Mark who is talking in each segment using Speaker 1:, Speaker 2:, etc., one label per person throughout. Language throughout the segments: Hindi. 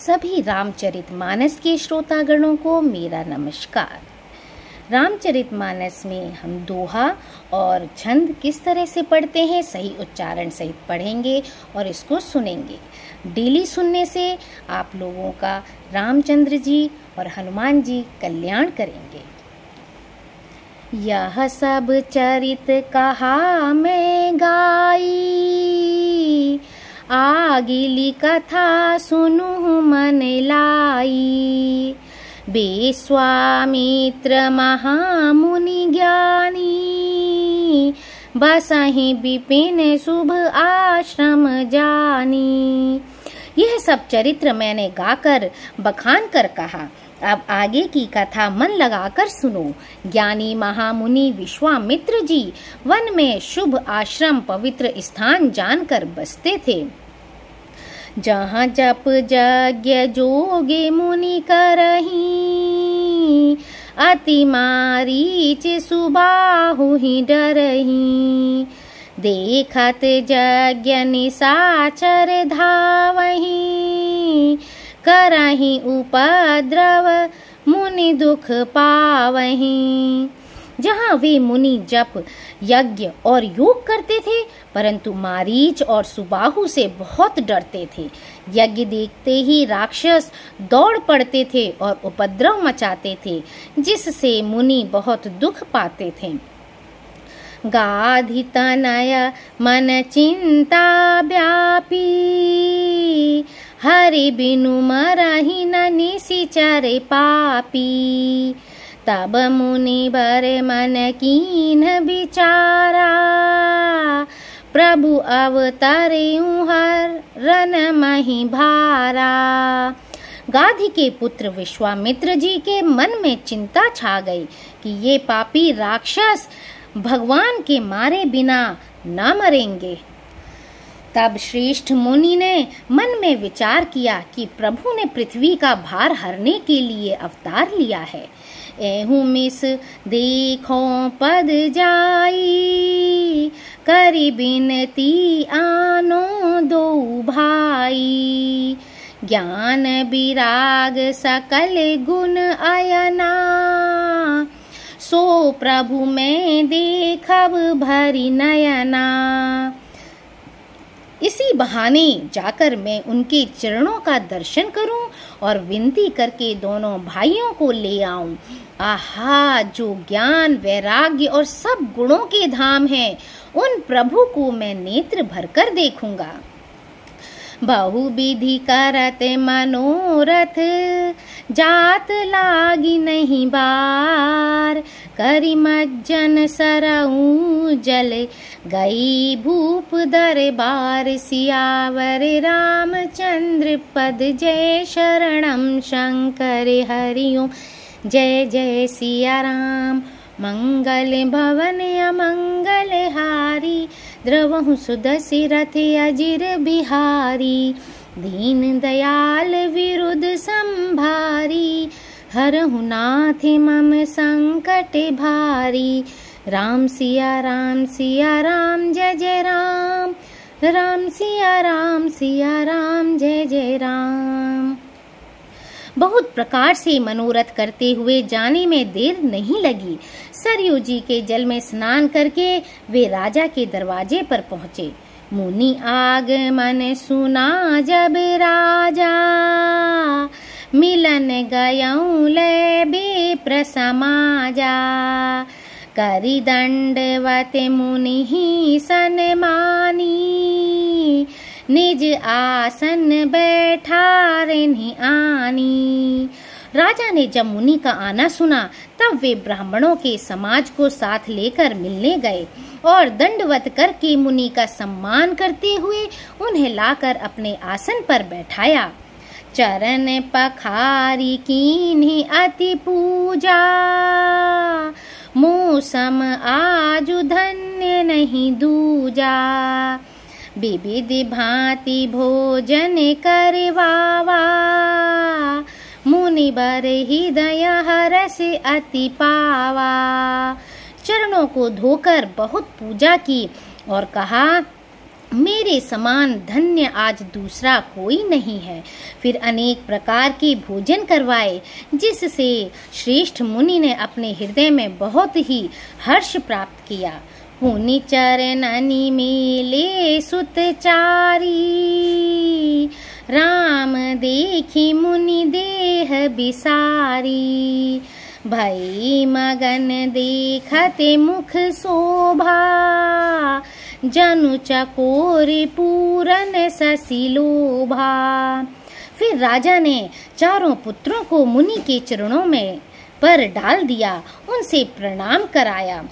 Speaker 1: सभी रामचरितमानस के श्रोतागणों को मेरा नमस्कार। रामचरितमानस में हम दोहा और छंद किस तरह से पढ़ते हैं सही उच्चारण सहित पढ़ेंगे और इसको सुनेंगे। डेली सुनने से आप लोगों का रामचंद्र जी और हनुमान जी कल्याण करेंगे। यह सब चरित कहा मैं गाई, आगिली कथा सुनु मन लाई। विश्वामित्र महामुनि ज्ञानी, बसहि विपिन शुभ आश्रम जानी। यह सब चरित्र मैंने गाकर बखान कर कहा, अब आगे की कथा मन लगाकर सुनो। ज्ञानी महामुनि विश्वामित्र जी वन में शुभ आश्रम पवित्र स्थान जानकर बसते थे, जहाँ जप यज्ञ जोगे मुनि करही। अति मारीच सुबाहु ही डरही, देखत यज्ञ निशाचर धावही। करही उपद्रव मुनि दुख पावही। जहाँ वे मुनि जप यज्ञ और योग करते थे, परंतु मारीच और सुबाहु से बहुत डरते थे। यज्ञ देखते ही राक्षस दौड़ पड़ते थे और उपद्रव मचाते थे, जिससे मुनि बहुत दुख पाते थे। गाधि तनय मन चिंता व्यापी, हरि बिनु मरहि न निशिचर पापी। तब मुनि बर मन कीन विचारा, प्रभु अवतरऊ हरन महि भारा। गाधि के पुत्र विश्वामित्र जी के मन में चिंता छा गई कि ये पापी राक्षस भगवान के मारे बिना न मरेंगे। तब श्रेष्ठ मुनि ने मन में विचार किया कि प्रभु ने पृथ्वी का भार हरने के लिए अवतार लिया है। एहू मिस देखो पद जाई, करी बिनती आनो दो भाई। ज्ञान विराग सकल गुण अयना, सो प्रभु में देखब भरी नयना। इसी बहाने जाकर मैं उनके चरणों का दर्शन करूं और विनती करके दोनों भाइयों को ले आऊं। आहा, जो ज्ञान वैराग्य और सब गुणों के धाम हैं, उन प्रभु को मैं नेत्र भरकर देखूंगा। बहुविधि करत मनोरथ, जात लागी नहीं बार। करि मज्जन सरऊ जल, गई भूप दरबार। सियावर रामचंद्र पद, जय शरणम शंकर हरिओम। जय जय सिया राम, मंगल भवन अमंगल हारी। द्रवहु सुदसि रथ अजिर बिहारी, दीन दयाल विरुद्ध संभारी। हरहु नाथ मम संकट भारी। राम सिया राम जय जय राम। राम सिया राम जय जय राम। बहुत प्रकार से मनोरथ करते हुए जाने में देर नहीं लगी। सरयू जी के जल में स्नान करके वे राजा के दरवाजे पर पहुँचे। मुनि आगमन सुना जब राजा, मिलन गयऊ ले विप्र समाजा। करि दंडवत मुनि ही सन्मानी, निज आसन बैठारनि आनी। राजा ने जब मुनि का आना सुना, तब वे ब्राह्मणों के समाज को साथ लेकर मिलने गए और दंडवत करके मुनि का सम्मान करते हुए उन्हें लाकर अपने आसन पर बैठाया। चरण पखारी कीन्ही अति पूजा, मौसम आजु धन्य नहीं दूजा। विविध भांति भोजन करवावा, मुनि बर हृदय हरस अति पावा। चरणों को धोकर बहुत पूजा की और कहा, मेरे समान धन्य आज दूसरा कोई नहीं है। फिर अनेक प्रकार के भोजन करवाए, जिससे श्रेष्ठ मुनि ने अपने हृदय में बहुत ही हर्ष प्राप्त किया। पुनि चरणनि मेले सुतचारी, राम देखी मुनि देह बिसारी। भई मगन देखते मुख शोभा, जनु चकोरी पूरन ससिलोभा। फिर राजा ने चारों पुत्रों को मुनि के चरणों में पर डाल दिया, उनसे प्रणाम कराया।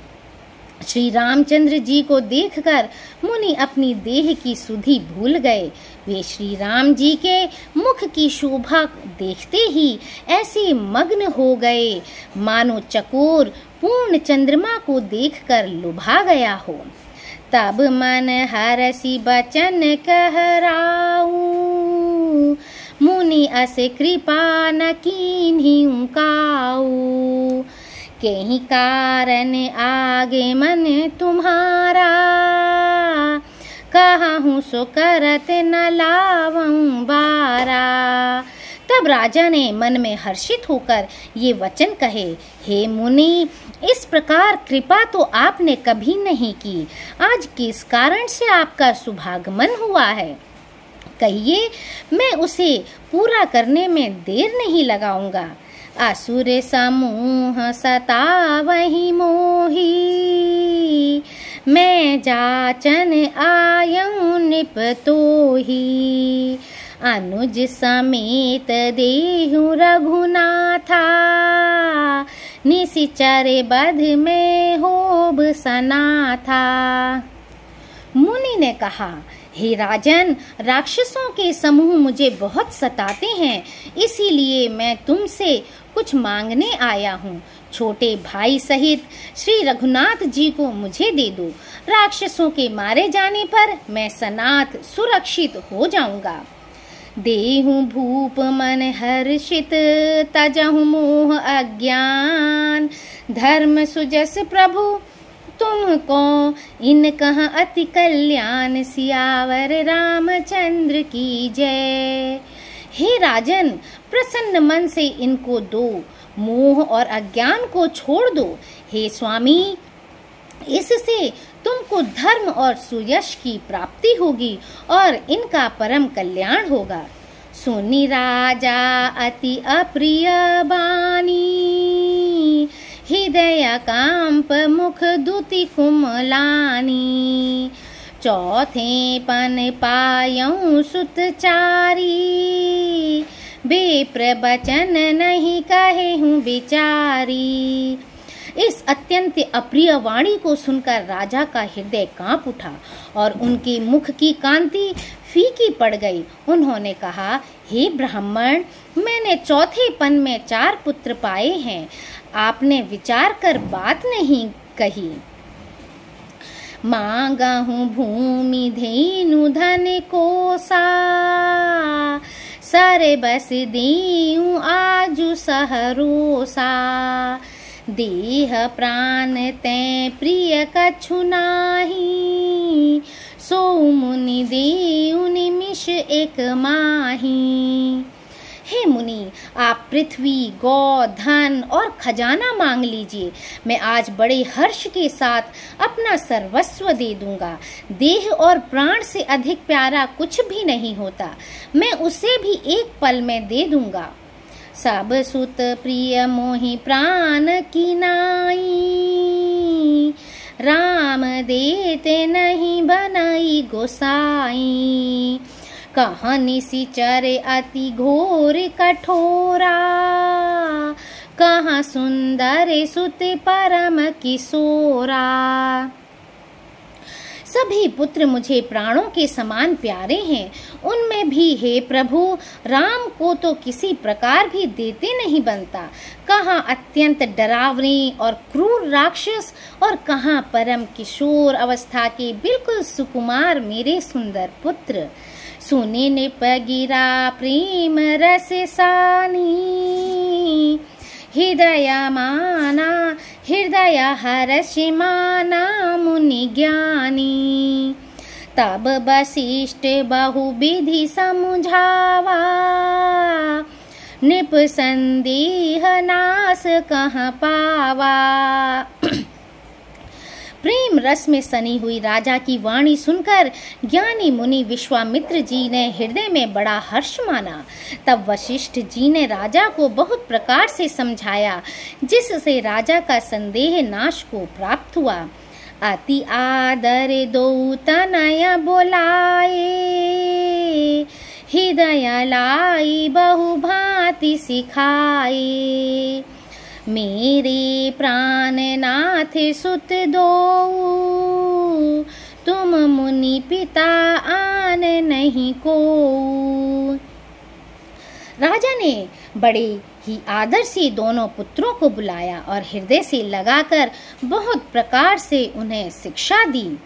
Speaker 1: श्री रामचंद्र जी को देखकर मुनि अपनी देह की सुधि भूल गए। वे श्री राम जी के मुख की शोभा देखते ही ऐसे मग्न हो गए, मानो चकोर पूर्ण चंद्रमा को देखकर लुभा गया हो। तब मन हरसि बचन कहराऊ, मुनि अस कृपा न कीन्ही काऊ। कहीं कारण आगे मन तुम्हारा, कहूँ सो करत न लावऊं बारा। तब राजा ने मन में हर्षित होकर ये वचन कहे, हे मुनि, इस प्रकार कृपा तो आपने कभी नहीं की। आज किस कारण से आपका शुभागमन हुआ है? कहिए, मैं उसे पूरा करने में देर नहीं लगाऊंगा। असुर समूह सतावहि मोही, मैं जाचन आयऊं नृप तोही। अनुज समेत देहु रघुनाथा, निशिचर बध में होब सनाथा। मुनि ने कहा, हे राजन, राक्षसों के समूह मुझे बहुत सताते हैं, इसीलिए मैं तुमसे कुछ मांगने आया हूँ। छोटे भाई सहित श्री रघुनाथ जी को मुझे दे दो। राक्षसों के मारे जाने पर मैं सनाथ सुरक्षित हो जाऊंगा। देहु भूप मन हर्षित, तजहु मोह अज्ञान। धर्म सुजस प्रभु तुमको इन कहा अति कल्याण, सियावर रामचंद्र की जय। हे राजन, प्रसन्न मन से इनको दो, मोह और अज्ञान को छोड़ दो। हे स्वामी, इससे तुमको धर्म और सुयश की प्राप्ति होगी और इनका परम कल्याण होगा। सुनी राजा अति अप्रिय बानी, हृदय कांप मुख दुति कुमलानी। चौथे पन पायऊं सुतचारी, बेप्र बचन नहीं कहे हूँ बिचारी। इस अत्यंत अप्रिय वाणी को सुनकर राजा का हृदय कांप उठा और उनके मुख की कांति फीकी पड़ गई। उन्होंने कहा, हे ब्राह्मण, मैंने चौथे पन में 4 पुत्र पाए हैं, आपने विचार कर बात नहीं कही। मांगा हूँ भूमि धेनु धन कोसा, सर बस देऊं आजु सहरोसा। देह प्राण तै प्रिय कछु नाही, सो मुनि देऊ निमिष एक माही। हे मुनि, आप पृथ्वी, गौ, धन और खजाना मांग लीजिए, मैं आज बड़े हर्ष के साथ अपना सर्वस्व दे दूंगा। देह और प्राण से अधिक प्यारा कुछ भी नहीं होता, मैं उसे भी एक पल में दे दूंगा। सब सुत प्रिय मोहि प्राण की नाई, राम देते नहीं बनई गोसाई। कहाँ निशिचर अति घोर कठोरा, कहाँ सुंदर सुत परम किशोरा। सभी पुत्र मुझे प्राणों के समान प्यारे हैं, उनमें भी हे प्रभु, राम को तो किसी प्रकार भी देते नहीं बनता। कहाँ अत्यंत डरावने और क्रूर राक्षस और कहाँ परम किशोर अवस्था के बिल्कुल सुकुमार मेरे सुंदर पुत्र। सुने निपगिरा प्रेम रस सानी, हृदय माना हृदय हर्ष माना मुनि ज्ञानी। तब वशिष्ठ बहुविधि समझावा, नृप संदेह नाश कहाँ पावा। प्रेम रस में सनी हुई राजा की वाणी सुनकर ज्ञानी मुनि विश्वामित्र जी ने हृदय में बड़ा हर्ष माना। तब वशिष्ठ जी ने राजा को बहुत प्रकार से समझाया, जिससे राजा का संदेह नाश को प्राप्त हुआ। अति आदर दो तनय बोलाए, हृदय लाई बहु भांति सिखाए। मेरे प्राणनाथ सुत दो, तुम मुनि पिता आन नहीं को। राजा ने बड़े ही आदर से दोनों पुत्रों को बुलाया और हृदय से लगाकर बहुत प्रकार से उन्हें शिक्षा दी।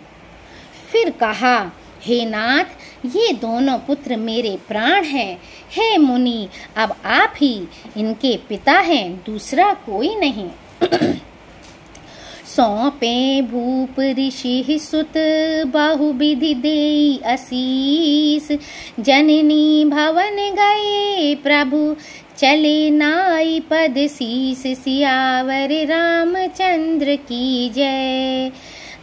Speaker 1: फिर कहा, हे नाथ, ये दोनों पुत्र मेरे प्राण हैं। हे मुनि, अब आप ही इनके पिता हैं, दूसरा कोई नहीं। सौंपे भूप ऋषि सुत, बहुविधि देई आशीष। जननी भवन गए प्रभु, चले नाई पद शीस। सियावर रामचंद्र की जय।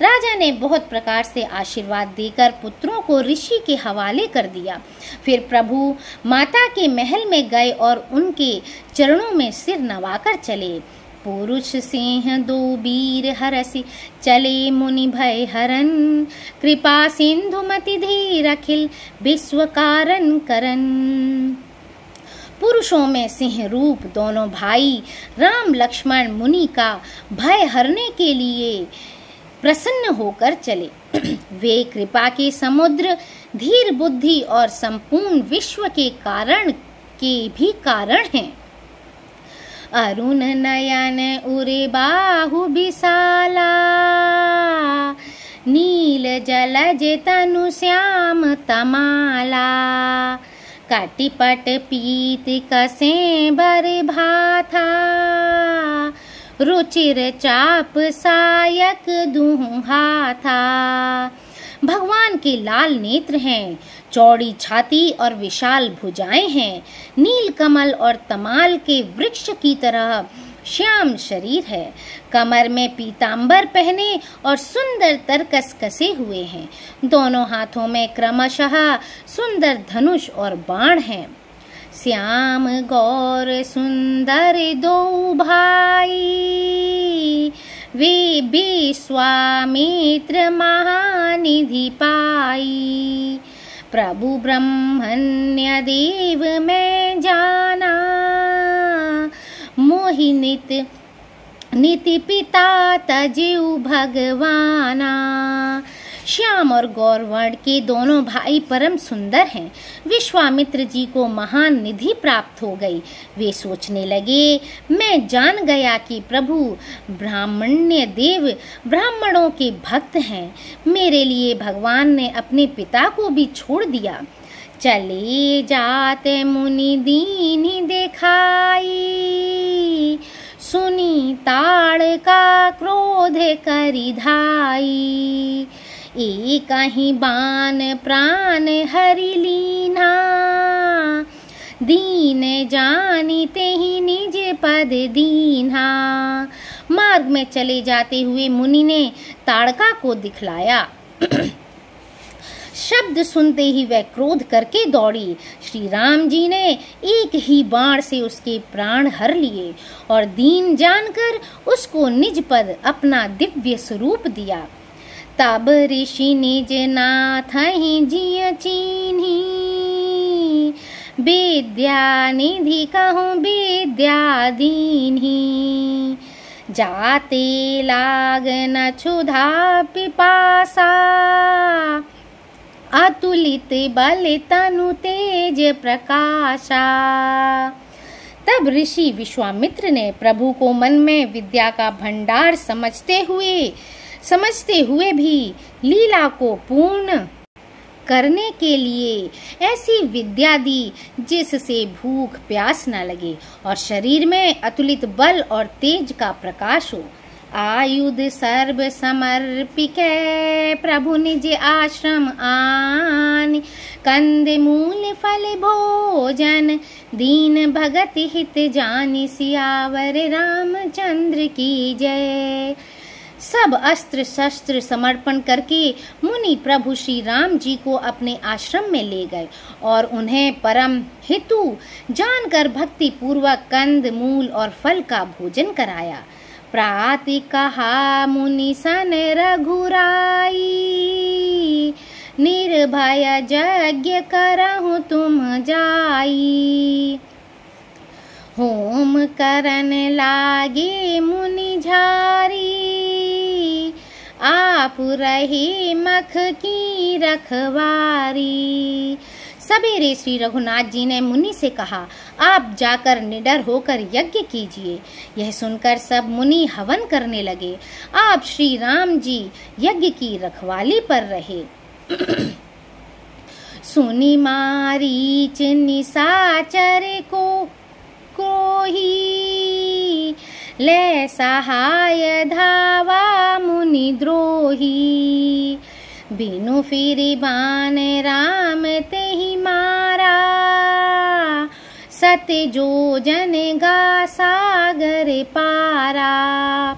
Speaker 1: राजा ने बहुत प्रकार से आशीर्वाद देकर पुत्रों को ऋषि के हवाले कर दिया। फिर प्रभु माता के महल में गए और उनके चरणों में सिर नवाकर चले। पुरुष सिंह दो वीर हरसि, चले मुनि भय हरन। कृपा सिंधु मति धीर, अखिल विश्व कारण करन। पुरुषों में सिंह रूप दोनों भाई राम लक्ष्मण मुनि का भय हरने के लिए प्रसन्न होकर चले। वे कृपा के समुद्र, धीर बुद्धि और संपूर्ण विश्व के कारण के भी कारण हैं। अरुण नयन उरे बाहु विशाला, नील जलज तनु श्याम तमाला। कटिपट पीत कसे बर भाथा, रुचिर चाप सायक दुहु हाथा। भगवान के लाल नेत्र हैं, चौड़ी छाती और विशाल भुजाएं हैं। नील कमल और तमाल के वृक्ष की तरह श्याम शरीर है। कमर में पीतांबर पहने और सुंदर तरकस कसे हुए हैं। दोनों हाथों में क्रमशः सुंदर धनुष और बाण हैं। श्याम गौर सुंदर दो भाई, वे विश्वामित्र महानिधि पाई। प्रभु ब्रह्मण्य देव में जाना, मोहि निति पिता तजिउ भगवाना। श्याम और गौरवर्ण के दोनों भाई परम सुंदर हैं। विश्वामित्र जी को महान निधि प्राप्त हो गई। वे सोचने लगे, मैं जान गया कि प्रभु ब्राह्मण्य देव ब्राह्मणों के भक्त हैं। मेरे लिए भगवान ने अपने पिता को भी छोड़ दिया। चले जाते मुनि दीनी देखाई, सुनी ताड़ का क्रोध करि धाई। एक ही बान प्राण हरि लीना, दीन जानी ते ही निज पद दीन्हा। मार्ग में चले जाते हुए मुनि ने ताड़का को दिखलाया। शब्द सुनते ही वह क्रोध करके दौड़ी। श्री राम जी ने एक ही बाण से उसके प्राण हर लिए और दीन जानकर उसको निज पद अपना दिव्य स्वरूप दिया। तब ऋषि निज नाथ ही जिय चीन्ही, विद्या निधि कहूँ विद्या दीन्ही। जाते लागन क्षुधा पिपासा, अतुलित बल तनु तेज प्रकाशा। तब ऋषि विश्वामित्र ने प्रभु को मन में विद्या का भंडार समझते हुए भी लीला को पूर्ण करने के लिए ऐसी विद्या दी जिससे भूख प्यास न लगे और शरीर में अतुलित बल और तेज का प्रकाश हो। आयुध सर्व समर्पिके प्रभु निज आश्रम आन, कंद मूल फल भोजन दीन भगत हित जानि, सियावर रामचंद्र की जय। सब अस्त्र शस्त्र समर्पण करके मुनि प्रभु श्री राम जी को अपने आश्रम में ले गए और उन्हें परम हितु जानकर भक्ति पूर्वक कंद मूल और फल का भोजन कराया। प्रातः कहा मुनि सन रघुराई, निर्भय यज्ञ करहु तुम जाई। होम करन लागे मुनि झारी, आप रही मख की रखवारी। सवेरे श्री रघुनाथ जी ने मुनि से कहा, आप जाकर निडर होकर यज्ञ कीजिए। यह सुनकर सब मुनि हवन करने लगे। आप श्री राम जी यज्ञ की रखवाली पर रहे। सुनि मारीच निशाचर को कोही, ले सहाय धावा मुनि द्रोही। बिनु फिरि बाण राम तेहि मारा, सत जोजन गा सागर पारा।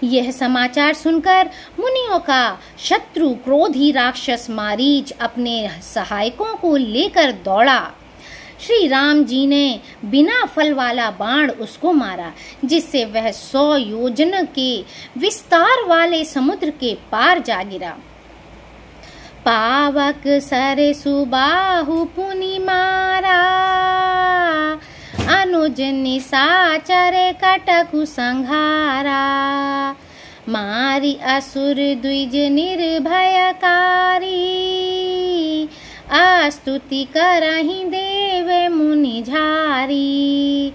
Speaker 1: यह समाचार सुनकर मुनियों का शत्रु क्रोधी राक्षस मारीच अपने सहायकों को लेकर दौड़ा। श्री राम जी ने बिना फल वाला बाण उसको मारा, जिससे वह 100 योजन के विस्तार वाले समुद्र के पार जा गिरा। पावक सर सुबाहु पुनि मारा, अनुज निशाचर कटकु संहारा। मारी असुर द्विज निर्भयकारी, आस्तुति करहि देव मुनि झारी।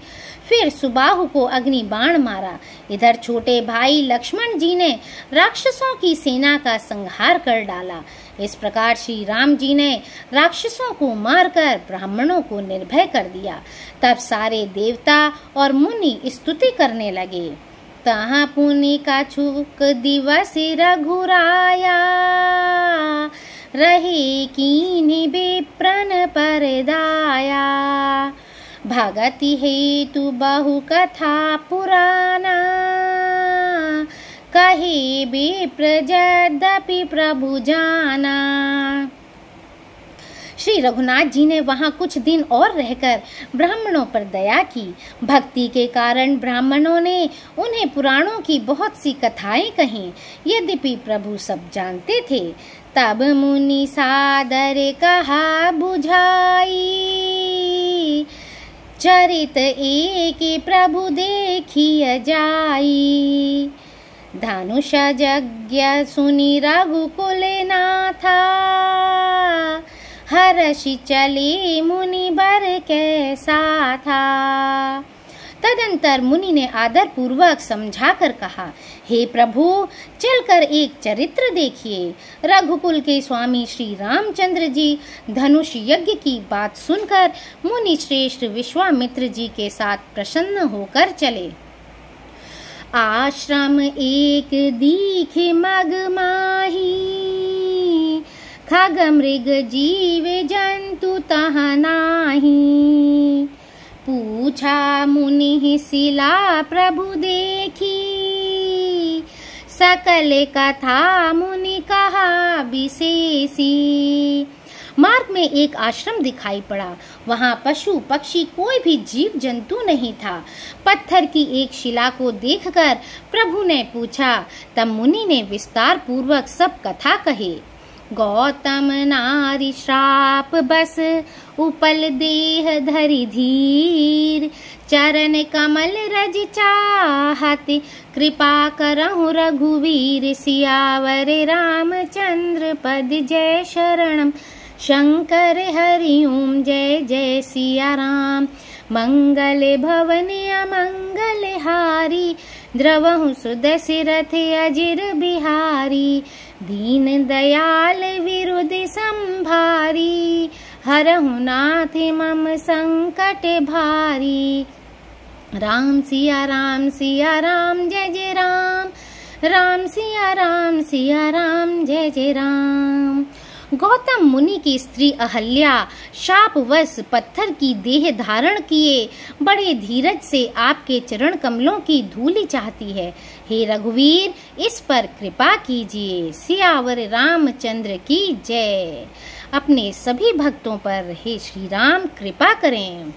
Speaker 1: फिर सुबाहु को अग्नि बाण मारा। इधर छोटे भाई लक्ष्मण जी ने राक्षसों की सेना का संहार कर डाला। इस प्रकार श्री राम जी ने राक्षसों को मारकर ब्राह्मणों को निर्भय कर दिया। तब सारे देवता और मुनि स्तुति करने लगे। तहाँ पुनि का छुक दिवस रघुराया, रहे कीन्हि विप्रन पर दाया। भगति हेतु बहु कथा पुराना, कहे विप्र यद्यपि प्रभु जाना। श्री रघुनाथ जी ने वहाँ कुछ दिन और रहकर ब्राह्मणों पर दया की। भक्ति के कारण ब्राह्मणों ने उन्हें पुराणों की बहुत सी कथाएं कहीं। यद्यपि प्रभु सब जानते थे। तब मुनि सादर कहा बुझाई, चरित एक प्रभु देखिय जाई। धनुष यज्ञ सुनि रघुकुल नाथा, हर्षि चले मुनि बर कैसा था। तदंतर मुनि ने आदर पूर्वक समझाकर कहा, हे प्रभु, चलकर एक चरित्र देखिए। रघुकुल के स्वामी श्री रामचंद्र जी धनुष यज्ञ की बात सुनकर मुनि श्रेष्ठ विश्वामित्र जी के साथ प्रसन्न होकर चले। आश्रम एक दीख मग माही, खग मृग जीव जंतु तहाँ नाही। पूछा मुनि शिला प्रभु देखी, सकल कथा मुनि कहा विशेषी। मार्ग में एक आश्रम दिखाई पड़ा। वहाँ पशु पक्षी कोई भी जीव जंतु नहीं था। पत्थर की एक शिला को देखकर प्रभु ने पूछा। तब मुनि ने विस्तार पूर्वक सब कथा कहे। गौतम नारी श्राप बस उपल देह धरि धीर, चरण कमल रज चाहत कृपा करहु रघुवीर। सियावर रामचंद्र पद जय शरणम, शंकर हरि ओम जय जय सिया राम। मंगल भवन अमंगल हारी, द्रवहु सुदसि रथ अजिर बिहारी। दीन दयाल विरुद्ध संभारी, हरहु नाथ मम संकट भारी। राम सिया राम जय जय राम, राम सिया राम जय जय राम। गौतम मुनि की स्त्री अहल्या शापवश पत्थर की देह धारण किए बड़े धीरज से आपके चरण कमलों की धूलि चाहती है। हे रघुवीर, इस पर कृपा कीजिए। सियावर रामचंद्र की जय। अपने सभी भक्तों पर हे श्री राम कृपा करें।